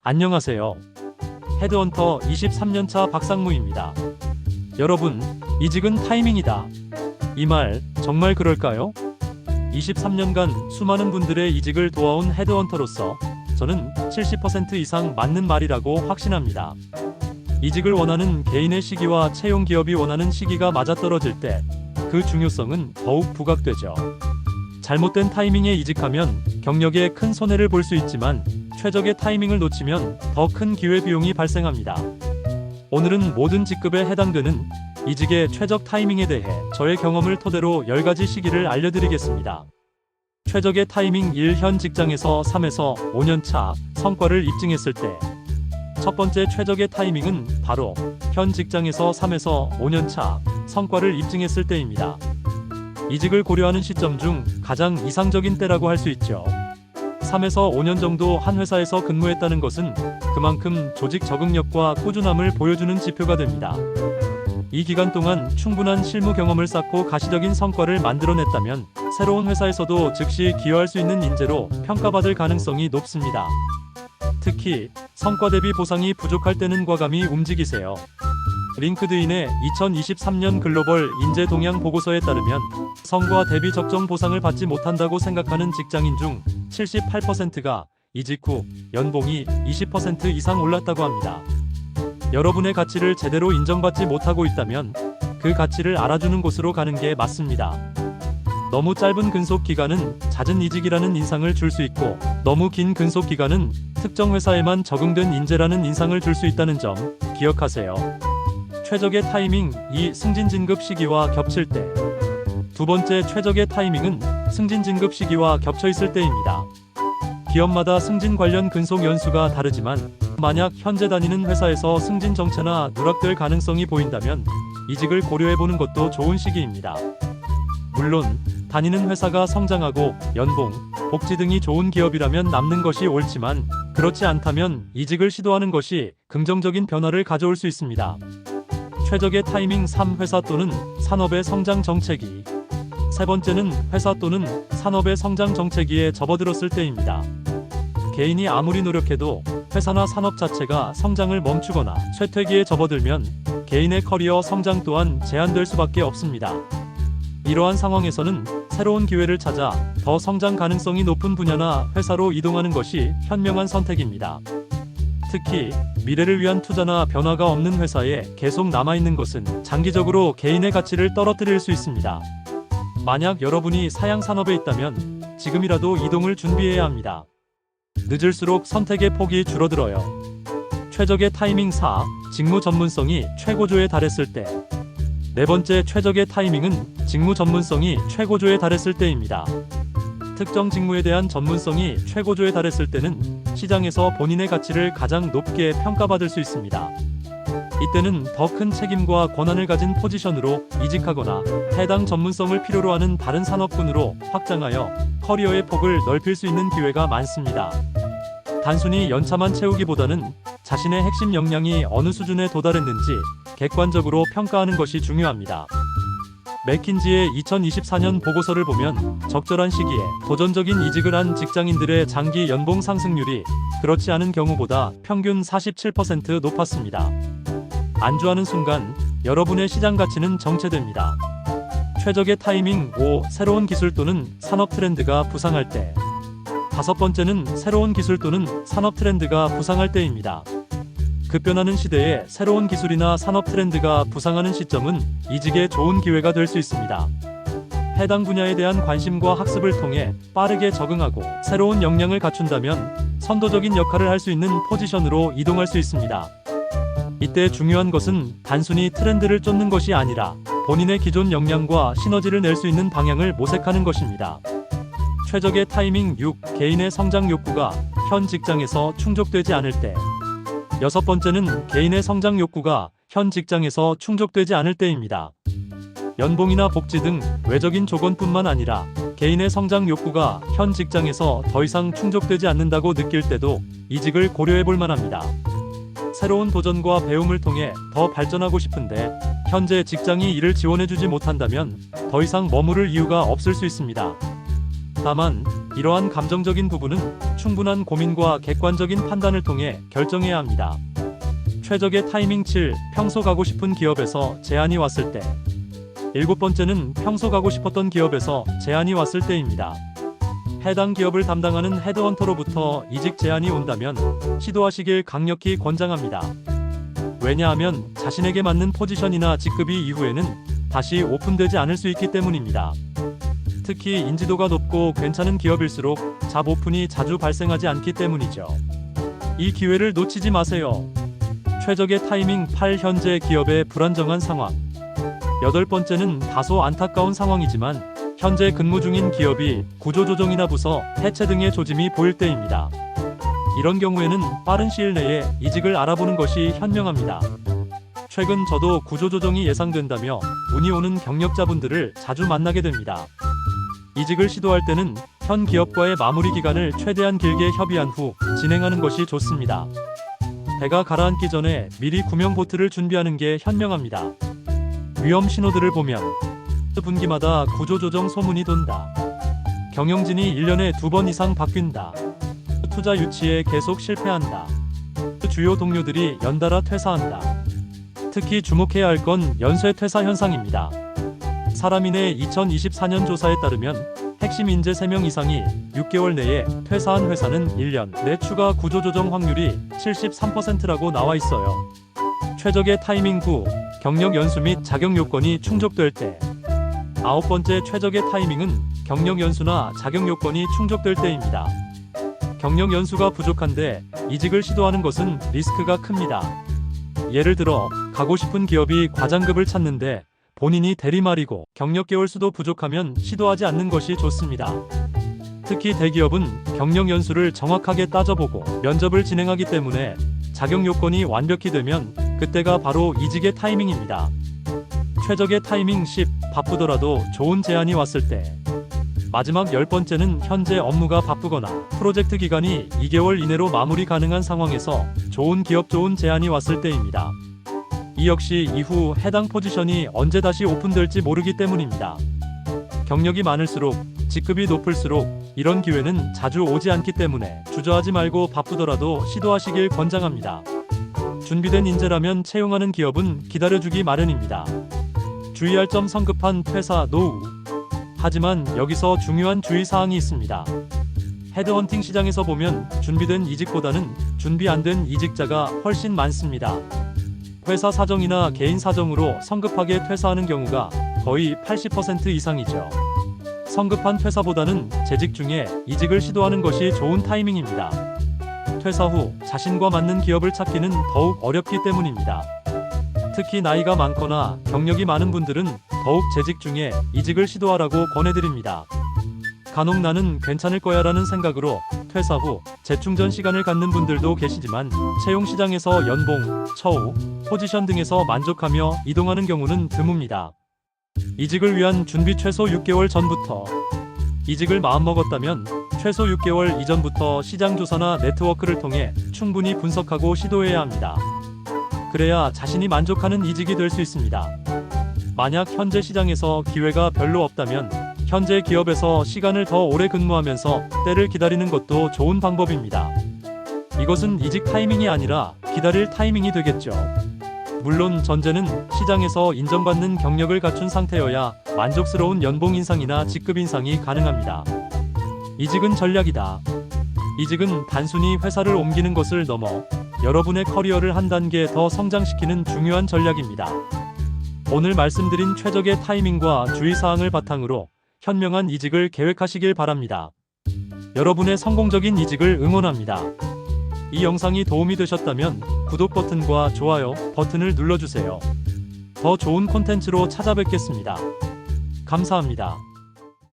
안녕하세요. 헤드헌터 23년차 박상무입니다. 여러분, 이직은 타이밍이다. 이 말 정말 그럴까요? 23년간 수많은 분들의 이직을 도와온 헤드헌터로서 저는 70% 이상 맞는 말이라고 확신합니다. 이직을 원하는 개인의 시기와 채용 기업이 원하는 시기가 맞아떨어질 때 그 중요성은 더욱 부각되죠. 잘못된 타이밍에 이직하면 경력에 큰 손해를 볼 수 있지만 최적의 타이밍을 놓치면 더 큰 기회비용이 발생합니다. 오늘은 모든 직급에 해당되는 이직의 최적 타이밍에 대해 저의 경험을 토대로 10가지 시기를 알려드리겠습니다. 최적의 타이밍 1. 현 직장에서 3에서 5년 차 성과를 입증했을 때. 첫 번째 최적의 타이밍은 바로 현 직장에서 3에서 5년 차 성과를 입증했을 때입니다. 이직을 고려하는 시점 중 가장 이상적인 때라고 할 수 있죠. 3에서 5년 정도 한 회사에서 근무했다는 것은 그만큼 조직 적응력과 꾸준함을 보여주는 지표가 됩니다. 이 기간 동안 충분한 실무 경험을 쌓고 가시적인 성과를 만들어냈다면 새로운 회사에서도 즉시 기여할 수 있는 인재로 평가받을 가능성이 높습니다. 특히 성과 대비 보상이 부족할 때는 과감히 움직이세요. 링크드인의 2023년 글로벌 인재 동향 보고서에 따르면 성과 대비 적정 보상을 받지 못한다고 생각하는 직장인 중 78%가 이직 후 연봉이 20% 이상 올랐다고 합니다. 여러분의 가치를 제대로 인정받지 못하고 있다면 그 가치를 알아주는 곳으로 가는 게 맞습니다. 너무 짧은 근속 기간은 잦은 이직이라는 인상을 줄 수 있고 너무 긴 근속 기간은 특정 회사에만 적응된 인재라는 인상을 줄 수 있다는 점 기억하세요. 최적의 타이밍 2. 승진 진급 시기와 겹칠 때. 두 번째 최적의 타이밍은 승진 진급 시기와 겹쳐 있을 때입니다. 기업마다 승진 관련 근속 연수가 다르지만 만약 현재 다니는 회사에서 승진 정체나 누락될 가능성이 보인다면 이직을 고려해보는 것도 좋은 시기입니다. 물론 다니는 회사가 성장하고 연봉, 복지 등이 좋은 기업이라면 남는 것이 옳지만 그렇지 않다면 이직을 시도하는 것이 긍정적인 변화를 가져올 수 있습니다. 최적의 타이밍 3. 회사 또는 산업의 성장 정체기. 세 번째는 회사 또는 산업의 성장 정체기에 접어들었을 때입니다. 개인이 아무리 노력해도 회사나 산업 자체가 성장을 멈추거나 쇠퇴기에 접어들면 개인의 커리어 성장 또한 제한될 수밖에 없습니다. 이러한 상황에서는 새로운 기회를 찾아 더 성장 가능성이 높은 분야나 회사로 이동하는 것이 현명한 선택입니다. 특히 미래를 위한 투자나 변화가 없는 회사에 계속 남아있는 것은 장기적으로 개인의 가치를 떨어뜨릴 수 있습니다. 만약 여러분이 사양 산업에 있다면 지금이라도 이동을 준비해야 합니다. 늦을수록 선택의 폭이 줄어들어요. 최적의 타이밍 4. 직무 전문성이 최고조에 달했을 때. 네 번째 최적의 타이밍은 직무 전문성이 최고조에 달했을 때입니다. 특정 직무에 대한 전문성이 최고조에 달했을 때는 시장에서 본인의 가치를 가장 높게 평가받을 수 있습니다. 이때는 더 큰 책임과 권한을 가진 포지션으로 이직하거나 해당 전문성을 필요로 하는 다른 산업군으로 확장하여 커리어의 폭을 넓힐 수 있는 기회가 많습니다. 단순히 연차만 채우기보다는 자신의 핵심 역량이 어느 수준에 도달했는지 객관적으로 평가하는 것이 중요합니다. 맥킨지의 2024년 보고서를 보면 적절한 시기에 도전적인 이직을 한 직장인들의 장기 연봉 상승률이 그렇지 않은 경우보다 평균 47% 높았습니다. 안주하는 순간 여러분의 시장 가치는 정체됩니다. 최적의 타이밍 5. 새로운 기술 또는 산업 트렌드가 부상할 때. 다섯 번째는 새로운 기술 또는 산업 트렌드가 부상할 때입니다. 급변하는 시대에 새로운 기술이나 산업 트렌드가 부상하는 시점은 이직에 좋은 기회가 될 수 있습니다. 해당 분야에 대한 관심과 학습을 통해 빠르게 적응하고 새로운 역량을 갖춘다면 선도적인 역할을 할 수 있는 포지션으로 이동할 수 있습니다. 이때 중요한 것은 단순히 트렌드를 쫓는 것이 아니라 본인의 기존 역량과 시너지를 낼 수 있는 방향을 모색하는 것입니다. 최적의 타이밍 6. 개인의 성장 욕구가 현 직장에서 충족되지 않을 때. 여섯 번째는 개인의 성장 욕구가 현 직장에서 충족되지 않을 때입니다. 연봉이나 복지 등 외적인 조건뿐만 아니라 개인의 성장 욕구가 현 직장에서 더 이상 충족되지 않는다고 느낄 때도 이직을 고려해 볼 만합니다. 새로운 도전과 배움을 통해 더 발전하고 싶은데 현재 직장이 이를 지원해주지 못한다면 더 이상 머무를 이유가 없을 수 있습니다. 다만 이러한 감정적인 부분은 충분한 고민과 객관적인 판단을 통해 결정해야 합니다. 최적의 타이밍 7. 평소 가고 싶은 기업에서 제안이 왔을 때. 7번째는 평소 가고 싶었던 기업에서 제안이 왔을 때입니다. 해당 기업을 담당하는 헤드헌터로부터 이직 제안이 온다면 시도하시길 강력히 권장합니다. 왜냐하면 자신에게 맞는 포지션이나 직급이 이후에는 다시 오픈되지 않을 수 있기 때문입니다. 특히 인지도가 높고 괜찮은 기업일수록 잡 오픈이 자주 발생하지 않기 때문이죠. 이 기회를 놓치지 마세요. 최적의 타이밍 8. 현재 기업의 불안정한 상황. 8번째는 다소 안타까운 상황이지만 현재 근무 중인 기업이 구조조정이나 부서 해체 등의 조짐이 보일 때입니다. 이런 경우에는 빠른 시일 내에 이직을 알아보는 것이 현명합니다. 최근 저도 구조조정이 예상된다며 문의 오는 경력자분들을 자주 만나게 됩니다. 이직을 시도할 때는 현 기업과의 마무리 기간을 최대한 길게 협의한 후 진행하는 것이 좋습니다. 배가 가라앉기 전에 미리 구명 보트를 준비하는 게 현명합니다. 위험 신호들을 보면 분기마다 구조조정 소문이 돈다. 경영진이 1년에 2번 이상 바뀐다. 투자 유치에 계속 실패한다. 주요 동료들이 연달아 퇴사한다. 특히 주목해야 할 건 연쇄 퇴사 현상입니다. 사람인의 2024년 조사에 따르면 핵심 인재 3명 이상이 6개월 내에 퇴사한 회사는 1년 내 추가 구조조정 확률이 73%라고 나와 있어요. 최적의 타이밍 9. 경력 연수 및 자격 요건이 충족될 때. 9번째 최적의 타이밍은 경력 연수나 자격 요건이 충족될 때입니다. 경력 연수가 부족한데 이직을 시도하는 것은 리스크가 큽니다. 예를 들어 가고 싶은 기업이 과장급을 찾는데 본인이 대리말이고 경력 개월 수도 부족하면 시도하지 않는 것이 좋습니다. 특히 대기업은 경력 연수를 정확하게 따져보고 면접을 진행하기 때문에 자격 요건이 완벽히 되면 그때가 바로 이직의 타이밍입니다. 최적의 타이밍 10. 바쁘더라도 좋은 제안이 왔을 때. 마지막 10번째는 현재 업무가 바쁘거나 프로젝트 기간이 2개월 이내로 마무리 가능한 상황에서 좋은 기업 좋은 제안이 왔을 때입니다. 이 역시 이후 해당 포지션이 언제 다시 오픈될지 모르기 때문입니다. 경력이 많을수록 직급이 높을수록 이런 기회는 자주 오지 않기 때문에 주저하지 말고 바쁘더라도 시도하시길 권장합니다. 준비된 인재라면 채용하는 기업은 기다려주기 마련입니다. 주의할 점 성급한 퇴사 노후. 하지만 여기서 중요한 주의사항이 있습니다. 헤드헌팅 시장에서 보면 준비된 이직보다는 준비 안 된 이직자가 훨씬 많습니다. 회사 사정이나 개인 사정으로 성급하게 퇴사하는 경우가 거의 80% 이상이죠. 성급한 퇴사보다는 재직 중에 이직을 시도하는 것이 좋은 타이밍입니다. 퇴사 후 자신과 맞는 기업을 찾기는 더욱 어렵기 때문입니다. 특히 나이가 많거나 경력이 많은 분들은 더욱 재직 중에 이직을 시도하라고 권해드립니다. 간혹 나는 괜찮을 거야 라는 생각으로 퇴사 후 재충전 시간을 갖는 분들도 계시지만 채용 시장에서 연봉, 처우, 포지션 등에서 만족하며 이동하는 경우는 드뭅니다. 이직을 위한 준비 최소 6개월 전부터. 이직을 마음먹었다면 최소 6개월 이전부터 시장 조사나 네트워크를 통해 충분히 분석하고 시도해야 합니다. 그래야 자신이 만족하는 이직이 될 수 있습니다. 만약 현재 시장에서 기회가 별로 없다면 현재 기업에서 시간을 더 오래 근무하면서 때를 기다리는 것도 좋은 방법입니다. 이것은 이직 타이밍이 아니라 기다릴 타이밍이 되겠죠. 물론 전제는 시장에서 인정받는 경력을 갖춘 상태여야 만족스러운 연봉 인상이나 직급 인상이 가능합니다. 이직은 전략이다. 이직은 단순히 회사를 옮기는 것을 넘어 여러분의 커리어를 한 단계 더 성장시키는 중요한 전략입니다. 오늘 말씀드린 최적의 타이밍과 주의사항을 바탕으로 현명한 이직을 계획하시길 바랍니다. 여러분의 성공적인 이직을 응원합니다. 이 영상이 도움이 되셨다면 구독 버튼과 좋아요 버튼을 눌러주세요. 더 좋은 콘텐츠로 찾아뵙겠습니다. 감사합니다.